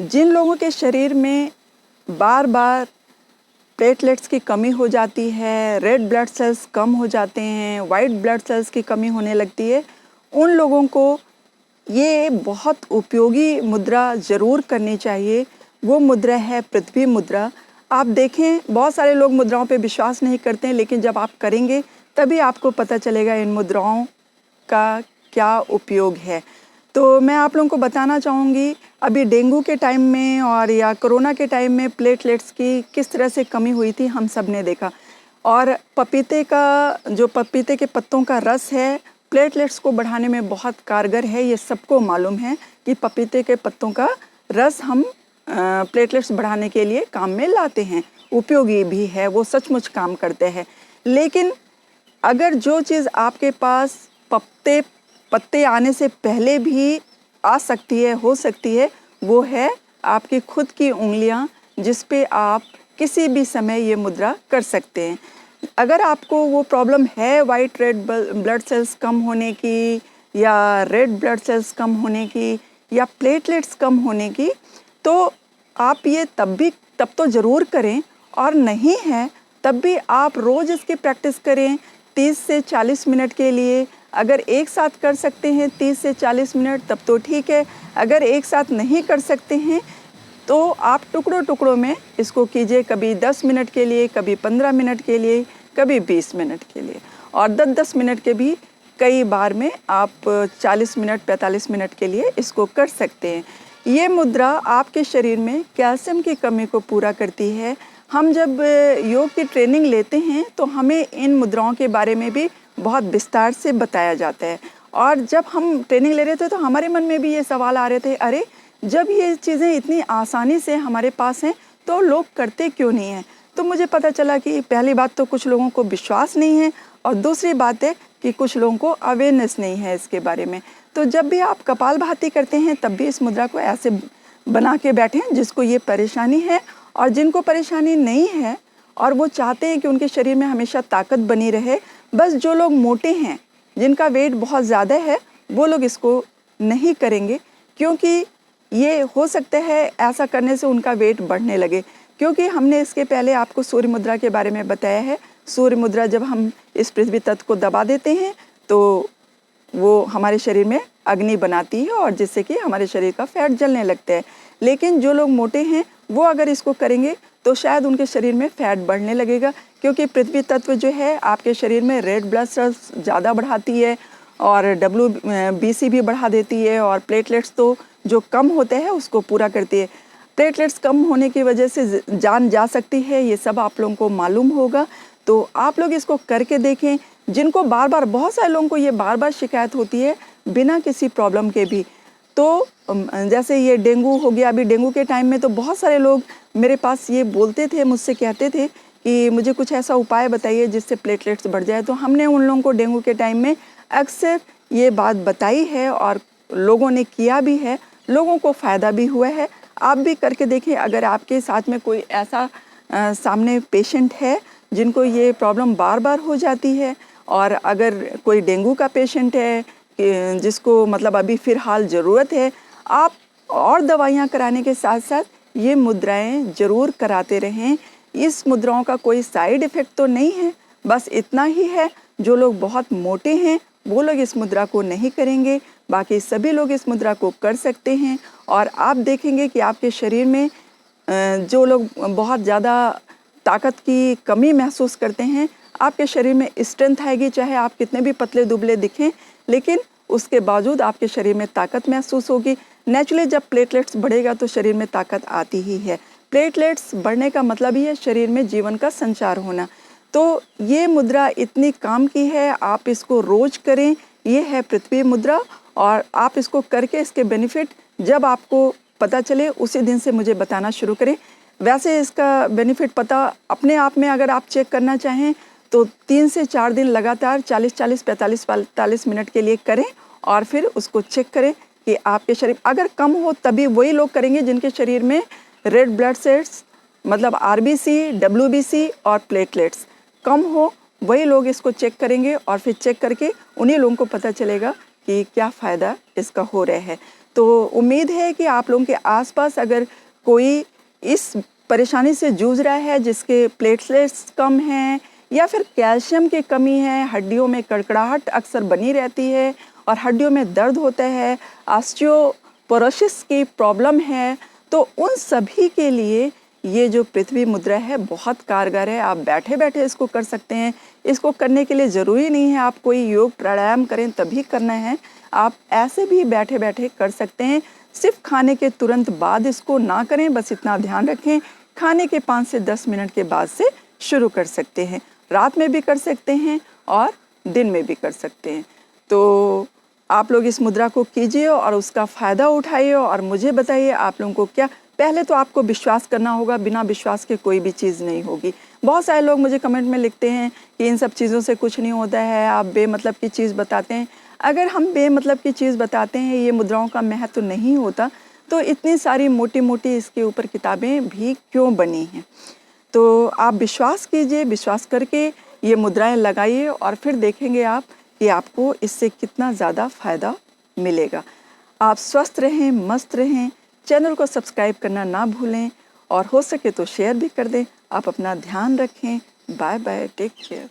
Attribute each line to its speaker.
Speaker 1: जिन लोगों के शरीर में बार बार प्लेटलेट्स की कमी हो जाती है, रेड ब्लड सेल्स कम हो जाते हैं, वाइट ब्लड सेल्स की कमी होने लगती है, उन लोगों को ये बहुत उपयोगी मुद्रा ज़रूर करनी चाहिए। वो मुद्रा है पृथ्वी मुद्रा। आप देखें, बहुत सारे लोग मुद्राओं पे विश्वास नहीं करते हैं, लेकिन जब आप करेंगे तभी आपको पता चलेगा इन मुद्राओं का क्या उपयोग है। तो मैं आप लोगों को बताना चाहूँगी, अभी डेंगू के टाइम में और या कोरोना के टाइम में प्लेटलेट्स की किस तरह से कमी हुई थी, हम सब ने देखा। और पपीते के पत्तों का रस है, प्लेटलेट्स को बढ़ाने में बहुत कारगर है। ये सबको मालूम है कि पपीते के पत्तों का रस हम प्लेटलेट्स बढ़ाने के लिए काम में लाते हैं, उपयोगी भी है, वो सचमुच काम करते हैं। लेकिन अगर जो चीज़ आपके पास पत्ते आने से पहले भी आ सकती है, हो सकती है, वो है आपकी खुद की उंगलियां, जिस पे आप किसी भी समय ये मुद्रा कर सकते हैं। अगर आपको वो प्रॉब्लम है वाइट रेड ब्लड सेल्स कम होने की, या रेड ब्लड सेल्स कम होने की, या प्लेटलेट्स कम होने की, तो आप ये तब तो ज़रूर करें, और नहीं है तब भी आप रोज़ इसकी प्रैक्टिस करें 30 से 40 मिनट के लिए। अगर एक साथ कर सकते हैं 30 से 40 मिनट तब तो ठीक है। अगर एक साथ नहीं कर सकते हैं तो आप टुकड़ों टुकड़ों में इसको कीजिए, कभी 10 मिनट के लिए, कभी 15 मिनट के लिए, कभी 20 मिनट के लिए, और 10-10 मिनट के भी कई बार में आप 40 मिनट 45 मिनट के लिए इसको कर सकते हैं। ये मुद्रा आपके शरीर में कैल्शियम की कमी को पूरा करती है। हम जब योग की ट्रेनिंग लेते हैं तो हमें इन मुद्राओं के बारे में भी बहुत विस्तार से बताया जाता है। और जब हम ट्रेनिंग ले रहे थे तो हमारे मन में भी ये सवाल आ रहे थे, अरे जब ये चीज़ें इतनी आसानी से हमारे पास हैं तो लोग करते क्यों नहीं हैं। तो मुझे पता चला कि पहली बात तो कुछ लोगों को विश्वास नहीं है, और दूसरी बात है कि कुछ लोगों को अवेयरनेस नहीं है इसके बारे में। तो जब भी आप कपालभाति करते हैं तब भी इस मुद्रा को ऐसे बना के बैठें, जिसको ये परेशानी है, और जिनको परेशानी नहीं है और वो चाहते हैं कि उनके शरीर में हमेशा ताकत बनी रहे, बस जो लोग मोटे हैं, जिनका वेट बहुत ज़्यादा है, वो लोग इसको नहीं करेंगे, क्योंकि ये हो सकता है ऐसा करने से उनका वेट बढ़ने लगे। क्योंकि हमने इसके पहले आपको सूर्य मुद्रा के बारे में बताया है। सूर्य मुद्रा जब हम इस पृथ्वी तत्व को दबा देते हैं तो वो हमारे शरीर में अग्नि बनाती है, और जिससे कि हमारे शरीर का फैट जलने लगता है। लेकिन जो लोग मोटे हैं वो अगर इसको करेंगे तो शायद उनके शरीर में फैट बढ़ने लगेगा, क्योंकि पृथ्वी तत्व जो है आपके शरीर में रेड ब्लड सेल्स ज़्यादा बढ़ाती है, और WBC भी बढ़ा देती है, और प्लेटलेट्स तो जो कम होते हैं उसको पूरा करती है। प्लेटलेट्स कम होने की वजह से जान जा सकती है, ये सब आप लोगों को मालूम होगा। तो आप लोग इसको करके देखें। जिनको बार बार, बहुत सारे लोगों को ये बार बार शिकायत होती है बिना किसी प्रॉब्लम के भी, तो जैसे ये डेंगू हो गया, अभी डेंगू के टाइम में तो बहुत सारे लोग मेरे पास ये बोलते थे, मुझसे कहते थे कि मुझे कुछ ऐसा उपाय बताइए जिससे प्लेटलेट्स बढ़ जाए। तो हमने उन लोगों को डेंगू के टाइम में अक्सर ये बात बताई है, और लोगों ने किया भी है, लोगों को फ़ायदा भी हुआ है। आप भी करके देखें। अगर आपके साथ में कोई ऐसा सामने पेशेंट है जिनको ये प्रॉब्लम बार बार हो जाती है, और अगर कोई डेंगू का पेशेंट है जिसको मतलब अभी फ़िलहाल ज़रूरत है, आप और दवाइयाँ कराने के साथ साथ ये मुद्राएं ज़रूर कराते रहें। इस मुद्राओं का कोई साइड इफ़ेक्ट तो नहीं है, बस इतना ही है, जो लोग बहुत मोटे हैं वो लोग इस मुद्रा को नहीं करेंगे, बाकी सभी लोग इस मुद्रा को कर सकते हैं। और आप देखेंगे कि आपके शरीर में जो लोग बहुत ज़्यादा ताकत की कमी महसूस करते हैं, आपके शरीर में स्ट्रेंथ आएगी। चाहे आप कितने भी पतले दुबले दिखें, लेकिन उसके बावजूद आपके शरीर में ताकत महसूस होगी। नेचुरली जब प्लेटलेट्स बढ़ेगा तो शरीर में ताकत आती ही है। प्लेटलेट्स बढ़ने का मतलब ही है शरीर में जीवन का संचार होना। तो ये मुद्रा इतनी काम की है, आप इसको रोज़ करें। ये है पृथ्वी मुद्रा, और आप इसको करके इसके बेनिफिट जब आपको पता चले उसी दिन से मुझे बताना शुरू करें। वैसे इसका बेनिफिट पता अपने आप में अगर आप चेक करना चाहें तो 3 से 4 दिन लगातार 40-40, 45-45 मिनट के लिए करें, और फिर उसको चेक करें कि आपके शरीर अगर कम हो, तभी वही लोग करेंगे जिनके शरीर में रेड ब्लड सेल्स मतलब RBC, WBC और प्लेटलेट्स कम हो, वही लोग इसको चेक करेंगे, और फिर चेक करके उन्हीं लोगों को पता चलेगा कि क्या फ़ायदा इसका हो रहा है। तो उम्मीद है कि आप लोगों के आसपास अगर कोई इस परेशानी से जूझ रहा है जिसके प्लेटलेट्स कम हैं या फिर कैल्शियम की कमी है, हड्डियों में कड़कड़ाहट अक्सर बनी रहती है और हड्डियों में दर्द होता है, ऑस्टियोपोरोसिस की प्रॉब्लम है, तो उन सभी के लिए ये जो पृथ्वी मुद्रा है बहुत कारगर है। आप बैठे बैठे इसको कर सकते हैं। इसको करने के लिए ज़रूरी नहीं है आप कोई योग प्राणायाम करें तभी करना है, आप ऐसे भी बैठे बैठे कर सकते हैं। सिर्फ खाने के तुरंत बाद इसको ना करें, बस इतना ध्यान रखें, खाने के 5 से 10 मिनट के बाद से शुरू कर सकते हैं। रात में भी कर सकते हैं और दिन में भी कर सकते हैं। तो आप लोग इस मुद्रा को कीजिए और उसका फ़ायदा उठाइए और मुझे बताइए आप लोगों को क्या। पहले तो आपको विश्वास करना होगा, बिना विश्वास के कोई भी चीज़ नहीं होगी। बहुत सारे लोग मुझे कमेंट में लिखते हैं कि इन सब चीज़ों से कुछ नहीं होता है, आप बेमतलब की चीज़ बताते हैं। अगर हम बेमतलब की चीज़ बताते हैं, ये मुद्राओं का महत्व नहीं होता, तो इतनी सारी मोटी मोटी इसके ऊपर किताबें भी क्यों बनी हैं। तो आप विश्वास कीजिए, विश्वास करके ये मुद्राएं लगाइए और फिर देखेंगे आप कि आपको इससे कितना ज़्यादा फ़ायदा मिलेगा। आप स्वस्थ रहें, मस्त रहें, चैनल को सब्सक्राइब करना ना भूलें और हो सके तो शेयर भी कर दें। आप अपना ध्यान रखें। Bye bye, take care.